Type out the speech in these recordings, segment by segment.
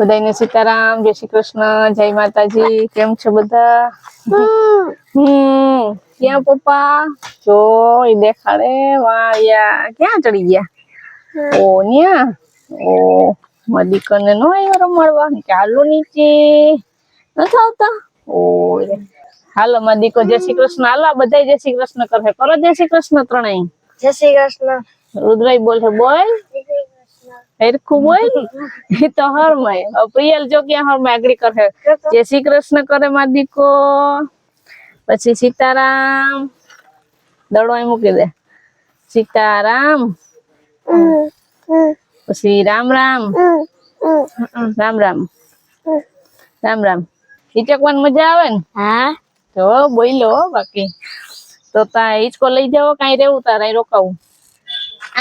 બધાને સીતારામ, જય શ્રી કૃષ્ણ, જય માતાજી. કેમ છો બધા? ક્યાં પપ્પા? જો એ દેખાડે વાયા ક્યાં ચડી ગયા? ઓ ન્યા ઓ મારી દીકરીને નો આવ્યો રમાડવા કે હાલો નીચે નથી આવતા? ઓ હાલો મારી દીકરો જય શ્રી કૃષ્ણ. હાલો બધા જય શ્રી કૃષ્ણ કરે. કરો જય શ્રી કૃષ્ણ ત્રણેય. જય શ્રી કૃષ્ણ. રુદ્રય બોલે બોલ. હરખું બોલ. એ તો હરમાય પ્રિયલ જો ક્યાં હરમાય આગળ કરે. જય શ્રી કૃષ્ણ કરે મારી દીકો, પછી સીતારામ દડો મૂકી દે. સીતારામ, પછી રામ રામ રામ રામ રામ રામ. હિચકવાની મજા આવે ને? હા તો બોલો બાકી તો તા હિચકો લઈ જાવ કઈ રેવું તારે રોકાવું?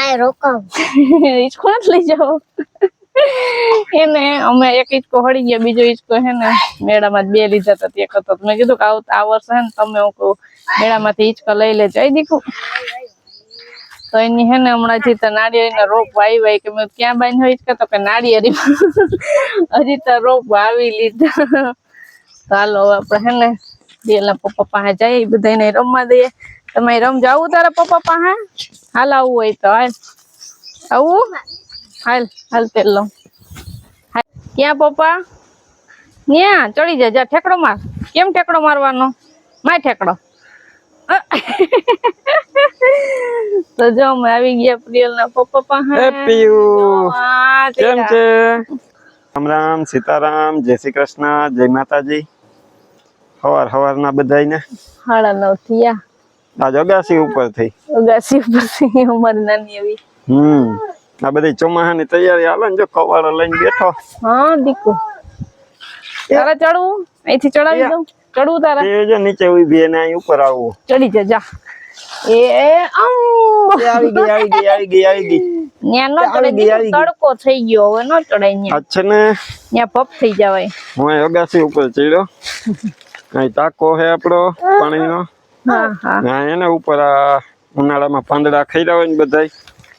આ રોકાવ. હિચકો નથી લઈ જાવ એને અમે એક હિચકો હળી ગયા, બીજો હિચકો હે ને મેળામાં બે લીધા હતા તે હતો. મેં કીધું કે આ વર્ષે હે ને તમે હું કહું મેળામાંથી હિચકો લઈ લેજો. આવી દીકું તો એની હે ને હમણાં થી તો નાળિયેરી રોપ વાઈ કે મેં ક્યાં બાંધ્યો હિચકા? તો કે નાળિયેરી હજી તો રોપ વાવી લીધા. તો હાલો આપડે હે ને પેલા પપ્પા પાસે જાય, બધાને રમવા દઈએ. તમે રમ જાવું તારા પપ્પા પાસે? હાલ આવું હોય તો હાલ આવું. હાલ હાલ પેલો ક્યાં પપ્પા? ન્યા ચડી જા. ઠેકડો માર. કેમ ઠેકડો મારવાનો? માર ઠેકડો. તો જો અમે આવી ગયા પ્રિયલ ના પપ્પા પાસે. કેમ છે? રામ રામ, સીતારામ, જય શ્રી કૃષ્ણ, જય માતાજી. હવાર ના બધાને 9:30 થયા. આજ અગાસી ઉપર થઈ. અગાસી ઉપર થી અમારી નાની આવી. આ બધી ચોમાસાની તૈયારી હાલે ને. જો કવાડો લઈને બેઠો. હા દીકુ તારા ચડવું? અહીંથી ચડાવી દઉં? ચડવું તારા? એ જો નીચે ઉભી ને અહીં ઉપર આવવું. ચડી જા જા. આવી ગઈ. ન્યા નો ચડે, તડકો થઈ ગયો, હવે નો ચડાય ન્યા. અચ્છા ને ન્યા પપ થઈ જવાય. હું અગાસી ઉપર ચડ્યો. અહીં ટાંકો હે આપણો પાણીનો. હા એને ઉપર આ ઉનાળામાં પાંદડા ખાઈ હોય ને બધા,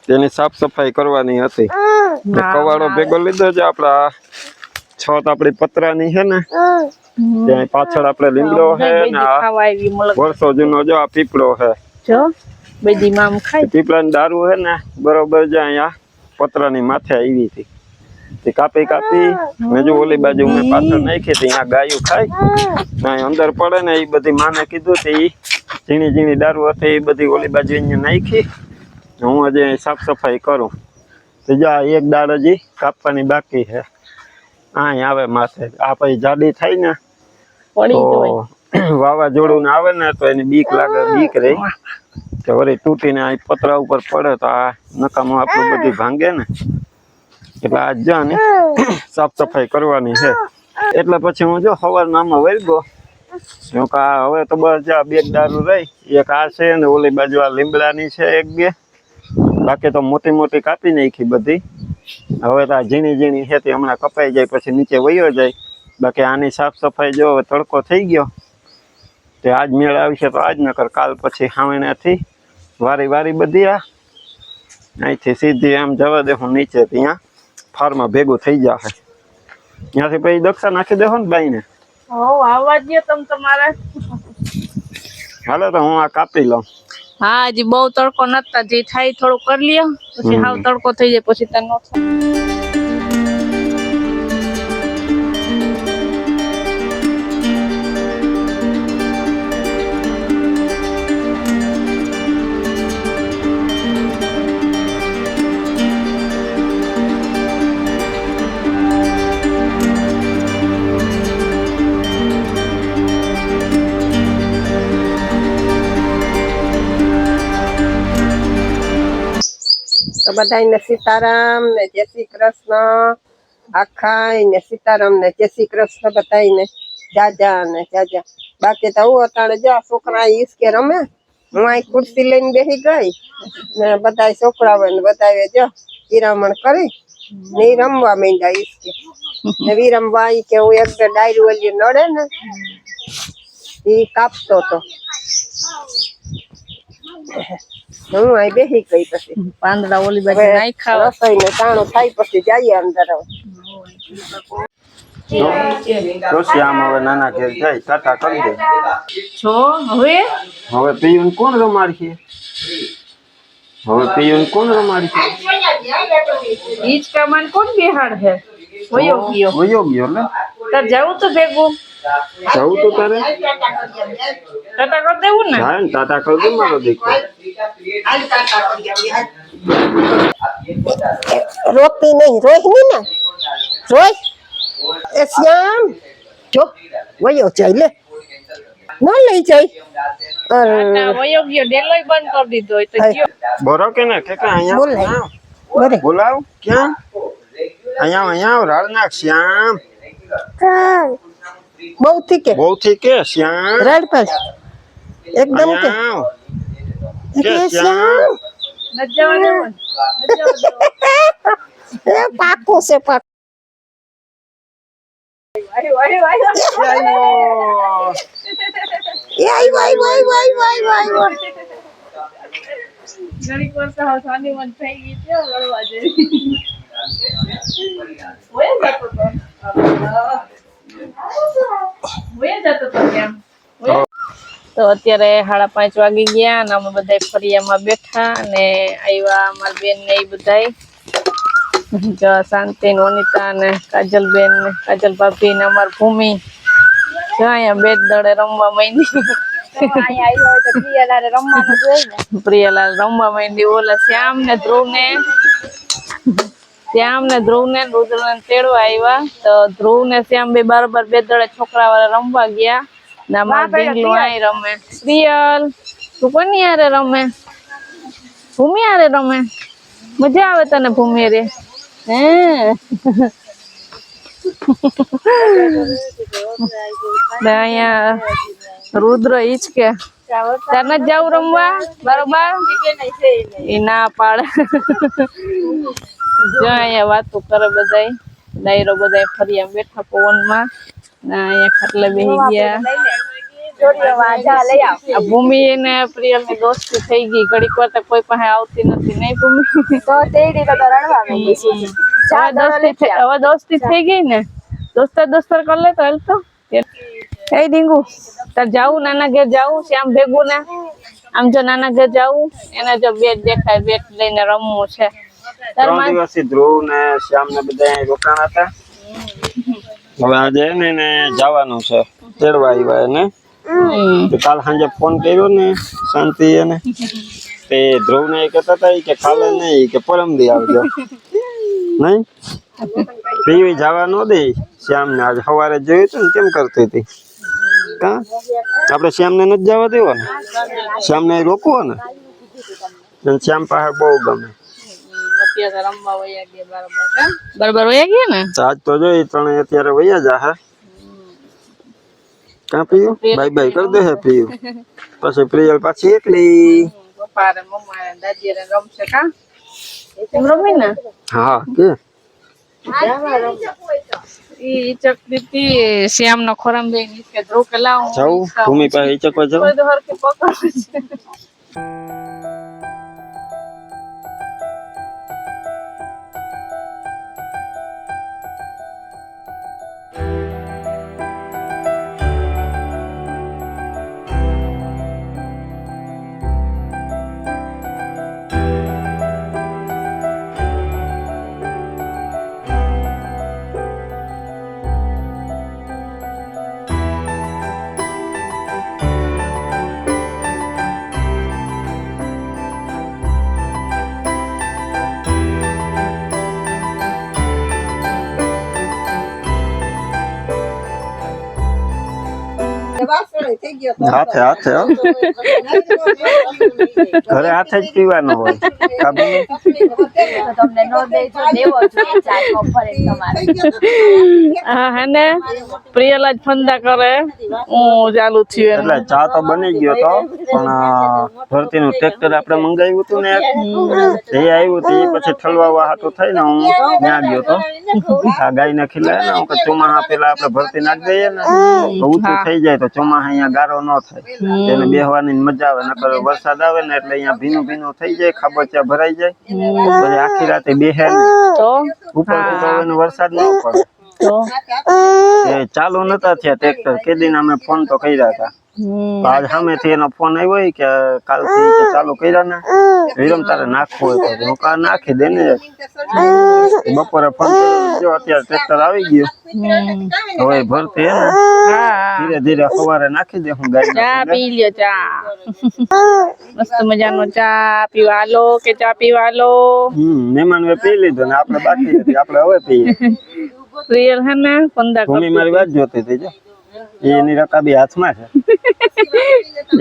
તેની સાફ સફાઈ કરવાની હતી. કવાડો ભેગો લીધો છે. આપડા છત આપડી પતરાની છે ને ત્યાં પાછળ આપડે લીમડો છે ને વર્ષો જૂનો જો આ પીપળો છે. જો બધી મામ ખાય. પીપળાની દારૂ છે ને બરોબર જ અહીંયા પતરાની માથે આવી હતી. તે કાપી ને જો ઓલી બાજુ મેં પાછળ નાખી હતી. અહીંયા ગાયું ખાય ના અંદર પડે ને એ બધી માને કીધું તે ઝીણી ઝીણી દારૂ હતી એ બધી ઓલી બાજુ અહીંયા નાખી. હું હજી સાફ સફાઈ કરું. તો જો એક દાળ હજી કાપવાની બાકી છે. અહીં આવે માથે. આ પછી જાડી થાય ને તો વાવાઝોડું આવે ને તો એની બીક લાગે. બીક રહી તો વળી તૂટીને આ પતરા ઉપર પડે તો આ નકામું આપણું બધી ભાંગે ને. એટલે આજ જા ને સાફ સફાઈ કરવાની છે. એટલે પછી હું જો સવારના આમાં વળગો. હવે તો બસ જા બે દારૂ રહી. એક આ છે ને ઓલી બાજુ આ લીમડાની છે એક બે. બાકી તો મોટી મોટી કાપી નાખી બધી. હવે તો આ ઝીણી ઝીણી છે તે હમણાં કપાઈ જાય પછી નીચે વયો જાય. બાકી આની સાફ સફાઈ જો તડકો થઈ ગયો તે આજ મેળ આવશે તો આજ નકર કાલ પછી હાવેણાથી વારી બધી આ અહીંથી સીધી આમ જવા દે હું નીચે ત્યાં ફાર્મમાં ભેગું થઈ જશે. ત્યાંથી પછી દક્ષા નાખી દેવો ને બાઈને. આવવા દે તમ તમારે. હાલો તો હું આ કાપી લઉં. હા હજી બહુ તડકો નતા, જે થાય થોડું કરી લ્યો પછી હાવ તડકો થઈ જાય પછી તને નો થાય. તો બધાને સીતારામ ને જય શ્રી કૃષ્ણ. આખા ને સીતારામ ને જય શ્રી કૃષ્ણ બધાને. જાજા ને જાજા. બાકી તો હું અટાણે જો છોકરા ઈસકે રમે. હું અહીં ખુરશી લઈને બેસી ગઈ ને બધા છોકરાઓ ને બધા જો હીરામણ કરી ને રમવા માંડ્યા ઈસકે. ને વિરમવા કે હું એક બે ડાયરી ઓલી નડે ને એ કાપતો હતો. હું અહીં બેસી ગઈ. પછી પાંદડા ઓલી બાજુ નાખ્યા. રસોઈ ને તાણું થાય પછી જઈએ અંદર. તો શ્યામ હવે નાના ઘેર જાય ટાટા કરી દે. છો હવે હવે પિયુન કોણ રમાડશે? હવે પિયુન કોણ રમાડશે? હિંચકા માં કોણ બિહાડ છે? વયો ગયો. વયો ગયો લે. તાર જવું તો ભેગું જવું તો તારે ટાટા કરી દેવું ને. જાય ને ટાટા કરી દે મારો દીકરો. રોતી નહીં રોહિણી ને રોય એ શ્યામ જો વયો જાય લે ન લઈ જાય ટાટા વયો ગયો ડેલોય બંધ કરી દીધો હોય તો ગયો. બોરો કે ને કે અહીંયા બોલાય બરે બોલાવ ક્યાં અહીંયા રાડ નાખ શ્યામ. બહુ થી કે બહુ થી કે શ્યામ રાડ પર એકદમ કે અહીંયા કે શ્યામ ન જવા દેવું એ પાકો છે પાકો એ આઈ ઘડીક વાર તો સાની મન થઈ ગઈ છે લડવા જેવી. વયો જતો તો. વયો જતો તો કેમ? તો અત્યારે 5:30 વાગી ગયા અને અમે બધા ફરિયામાં બેઠા અને આવ્યા અમારા બેન ને એ બધા જો શાંતિ ને વનિતા ને કાજલ બેન ને કાજલ ભાભી ને અમાર ભૂમિ જો અહીંયા બેટ દડે રમવા માંડી. પ્રિયલાલ રમવા માંડી. ઓલા શ્યામ ને ધ્રુવ ને રુદ્ર ને તેડવા આવ્યા તો ધ્રુવ ને શ્યામ બે બરાબર બે દડે છોકરા વાળા રમવા ગયા. ના માર ઢીંગલું આય રમે. પ્રિયલ તું કોની હારે રમે? ભૂમિ હારે રમે. મજા આવે તને ભૂમિ રે? હે અહીંયા રુદ્ર હિચકે તાર ન જાવ રમવા બરોબર એ ના પાડે. જો અહીંયા વાતો કરે બધા ડાયરો બધા ફરિયા બેઠા પવનમાં અહીંયા ખાટલે બેસી ગયા. આ ભૂમિ ને પ્રિયલ ની દોસ્તી થઈ ગઈ. ઘડીક વાર તો કોઈ પાસે આવતી નથી નહીં ભૂમિ. હવે દોસ્તી થઈ ગઈ ને. દોસ્તર કરી લે તો હાલતો. એ ડીંગુ તાર જાવું નાના ઘેર જાવું શ્યામ ભેગું ને આમ જો નાના ઘેર જાવું એને જો બેટ દેખાય બેટ લઈને રમવું છે. 3 દિવસથી ધ્રુવ ને શ્યામ ને બધા રોકાણા હતા. હવે આજે એને જવાનું છે તેડવા આવ્યા એને. કાલ સાંજે ફોન કર્યો ને શાંતિ એને તે ધ્રુવ ને કહેતા હતા કે કાલે નહીં કે પરમદી આવજો નહીં. પીવી જવા ન દે શ્યામ ને. આજે સવારે જોયું હતું ને કેમ કરતી હતી. કા આપણે શ્યામ ને નથી જવા દેવો ને. શ્યામ ને રોકવો ને. શ્યામ પાસે બહુ ગમે. બરોબર વયા ગયા ને. આજ તો જોઈ ત્રણે અત્યારે વયા જા હે. કા પીયું બાય બાય કરી દે હે પીયું. પછી પ્રિયલ પાછી એકલી. પપ્પા ને મમ્મા ને દાદી ને રમશે કા એમ રમી ને. હા કે ઈ ચકતી શ્યામ નો ખોરામ દે ની કે ધ્રુવ કે લાવ જાઉં ભૂમિ પાસે ચકવા જાઉં. કોઈ તો હરકે પકડ છે. હાથે હાથે હો. ઘરે હાથે જ પીવાનો હોય. હા હે ને પ્રિયલ જ ફંદા કરે હું ચાલુ થયું એટલે ચા તો બની ગયો તો પણ ભરતી નું ટ્રેક્ટર આપણે મંગાવ્યું હતું ને એ આવ્યું હતું. પછી ઠલવા હાટું થઈને હું ત્યાં ગયો તો. આ ગાય ને ખીલાય ને ચોમાસા પેલા આપણે ભરતી નાખી દઈએ ને તો ઊંચું થઈ જાય તો ચોમાસા અહીંયા ગારો ન થાય. એને બેહવાની મજા આવે. નકર વરસાદ આવે ને એટલે અહીંયા ભીનું ભીનું થઈ જાય ખાબોચિયા ભરાઈ જાય. પછી આખી રાતે બેહે તો ઉપર વરસાદ ન પડે. તો એ ચાલુ નતા થયા ટ્રેક્ટર કેદીને અમે ફોન તો કર્યા હતા તો આજ સામેથી એનો ફોન આવ્યો હોય કે કાલથી કે ચાલુ કર્યા ને વિરમ તારે નાખવું હોય તો હું કા નાખી દે ને બપોરે ફોન કર્યો જો અત્યારે ટ્રેક્ટર આવી ગયું હવે ભરતી હે ને હા ધીરે ધીરે સવારે નાખી દે હું ગાય ચા પી લ્યો ચા મસ્ત મજાનો ચા પીવા હાલો કે ચા પીવા હાલો મહેમાન વે પી લીધો ને આપણે બાકી હતી આપણે હવે પીએ પ્રિયલ હે ને પંદા ભૂમિ મારી વાત જોતી હતી જો એની રકાબી હાથમાં છે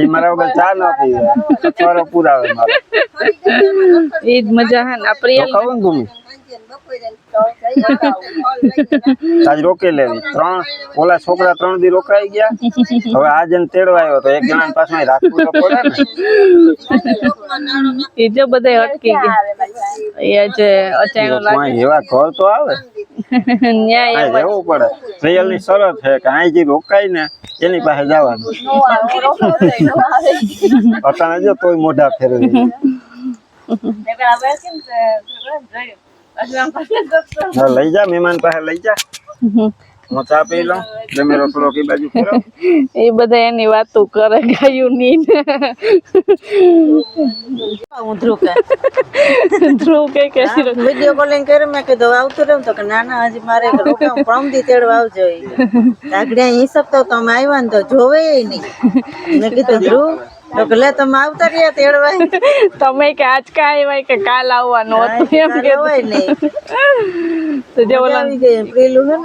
એ મારા વગર ચા ન પીવે સવારે પુરાવે મારે એ જ મજા હે ને આ પ્રિયલ કહું ને ભૂમિ આજ રોકી લેવી ઓલા છોકરા 3 દી રોકાઈ ગયા હવે આજ એને તેડવા આવ્યો તો એક જણા પાછું રાખવું તો પડે ને એ જો બધા અટકી ગયા એ જે અચાનક લાગે એવા ઘર તો આવે ન્યાય આ રહેવું પડે રિયલ ની શરત છે કે અહીં જે રોકાય ને એની પાસે જવાનું અટાણે જો તોય મોઢા ફેરવી લઈ જા મહેમાન પાસે લઈ જા હું ચા પી લઉં જમેરો થોડો કી બાજુ ફેરો એ બધા એની વાતો કરે ગાયું ની હું ધ્રુવ ધ્રુવ કે વિડીયો કોલિંગ કર્યો મેં કીધું આવતું રહ્યું તો કે ના ના હજી મારે રોકાવું પ્રમદી તેડવા આવજો આગળ હિસાબ તો તમે આવ્યા ને તો જોવે નહીં મેં કીધું ધ્રુવ તો કે લે તમે આવતા રહ્યા તેડવા તમે કે આજ કા આવ્યા કે કાલ આવવાનું હતું એમ કે હોય નહીં તો જે ઓલા આવી ગઈ પેલું હે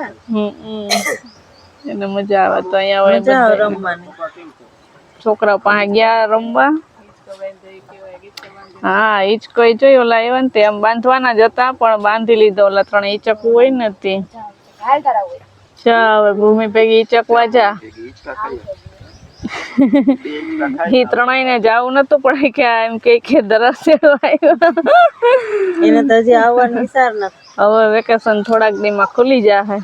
ને એને મજા આવે તો અહીંયા હોય મજા આવે રમવાની છોકરા પાસે ગયા રમવા હા હિચકો જોઈ ઓલા આવ્યા ને તે આમ બાંધવાના જ હતા પણ બાંધી લીધો ઓલા 3 હિચકવું હોય ને તે ચા હવે ભૂમિ ભેગી હિચકવા જા એ 3 ને જાવું નતું પણ કે એમ કે દરસે એને તો હજી આવવાનો વિચાર નથી હવે વેકેશન થોડાક દી માં ખુલી જાહે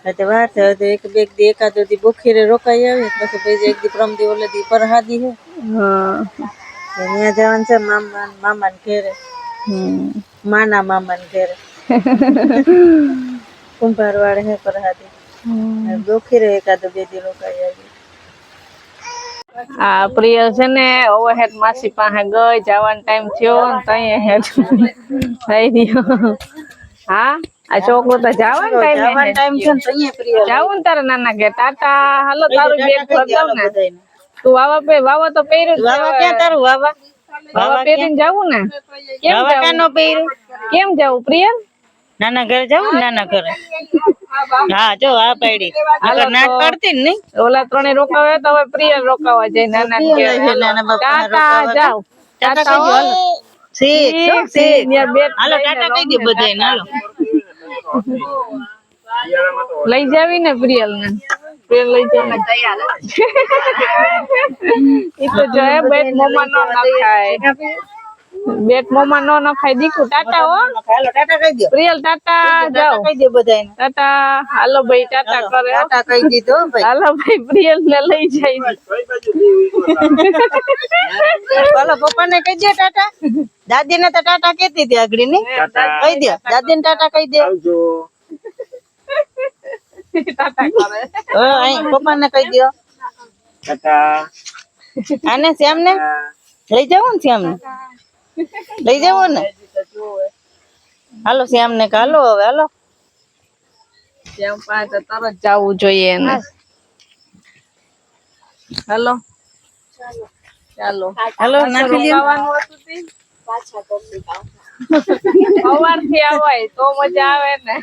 એટલે વાર છે તો એક બે દી એકાદો દી બુખીરે રોકાઈ આવે પછી પછી એક દી પ્રમદી ઓલે દી પરહાદી હે હા ત્યાં જવાનું છે મામા ને ઘેરે માના મામા ને ઘેરે કુંભારવાડ હે પરહાદી બુખીરે એકાદો બે દી રોકાઈ આવી આ પ્રિય છે ને ઓવરહેડ માસી પાસે ગઈ જવાનો ટાઈમ થયો ને તઈ હેડ થઈ ગયો હા આ છોકરો તો જવાનો ટાઈમ છે ને તઈએ પ્રિય જાવું ને તારા નાના કે ટાટા હાલો તારું બેગ ભર દઉં ને તું વાવા તો પહેર્યું વાવા ક્યાં તારું વાવા વાવા પહેરીને જાવું ને કેમ વાવા જાવું કાનો પહેર્યું કેમ જાવું પ્રિય નાના ઘરે જાવું નાના ઘરે હા જો આ પડી નકર નાક પડતી ને નહીં ઓલા 3 રોકાવે તો હવે પ્રિય રોકાવા જાય નાના કે ટાટા જાવ ટાટા હાલો ટાટા કહી દે બધાને હાલો લઈ જાવી ને પ્રિયલ ને પ્રિયલ લઈ જાવ તૈયાર ઈ તો જાય બેટ મોમાં નો નખાય બેટ મોમાં નો નખાય દીકુ ટાટા હો હાલો ટાટા કહી દે પ્રિયલ ટાટા જાવ કહી દે બધાને ટાટા હાલો ભાઈ ટાટા કરે ટાટા કહી દીધો ભાઈ હાલો ભાઈ પ્રિયલ ને લઈ જાય હાલો પપ્પા ને કહી દે ટાટા દાદી ને તો ટાટા કહેતી હતી આગળ ની કહી દે દાદી ને ટાટા કહી દે આવજો ટાટા કરે પપ્પા ને કહી દો ટાટા આને શ્યામ ને લઈ જવું ને શ્યામ ને લઈ જવું ને હાલો શ્યામ ને હાલો હવે હાલો જેમ પાંચ તરત જવું જોઈએ એને હાલો ચાલો હાલો નાખી લ્યો રોકાવાનું હતું તે સવારથી આવાય તો મજા આવે ને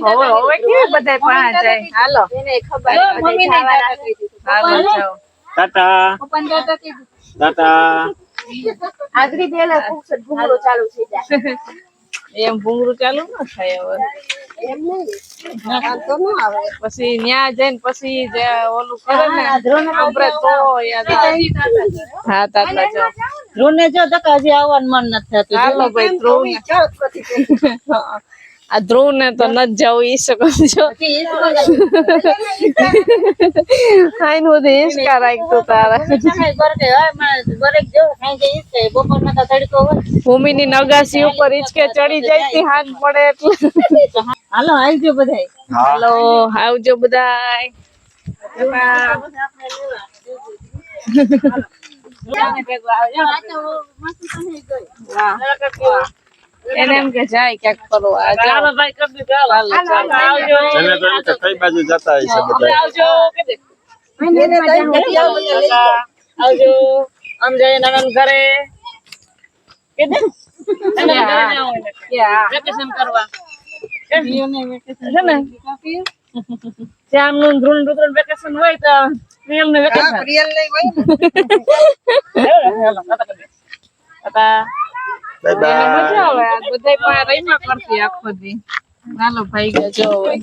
હવે કેવી બધા પાંચ જાય હાલો મમ્મી હાલો જાઓ ટાટા ટાટા આગળી પેલા ફૂકસટ ભૂંગળો ચાલુ થઈ જાય એમ ભૂંગળું ચાલુ ન થાય હવે એમ નહીં આમ તો ન આવે પછી ન્યા જઈને પછી જે ઓલું કરે ને આપણે તો યાદ આવે. હા તાતા જાઓ રૂને જો તો હજી આવવાનું મન નથી થતું હાલો ભાઈ ધ્રુવ ને આ ધ્રુવ ને તો ન જવું ઈ શકો છો આઈ નું દે ઈસકા રાખતો તારા ભૂમિની નગાસી ઉપર ઈચકે ચડી જાય તી હાથ પડે એટલે હાલો આવજો બધાય હાલો આવજો બધાય એને એમ કે જાય ક્યાંક ફરવા ચાલો ભાઈ કરી ચાલો આવજો એને તો એમ કે કઈ બાજુ જતા હશે બધા આવજો એને તો એમ કે ત્યાં મને લઈ જાઓ. આવજો આમ જઈને નનન ઘરે કે દે વેકેશન કરવા છે ને શ્યામનું ધ્રુવ નું વેકેશન હોય તો પ્રિયલનું હા, વેકેશન પ્રિયલ નહીં હોય ને. બાય બાય બાય મજા આવે આ બધાય પણ રહીમાં કરતી આખો દી નાનો ભાઈ ગયો જો હવે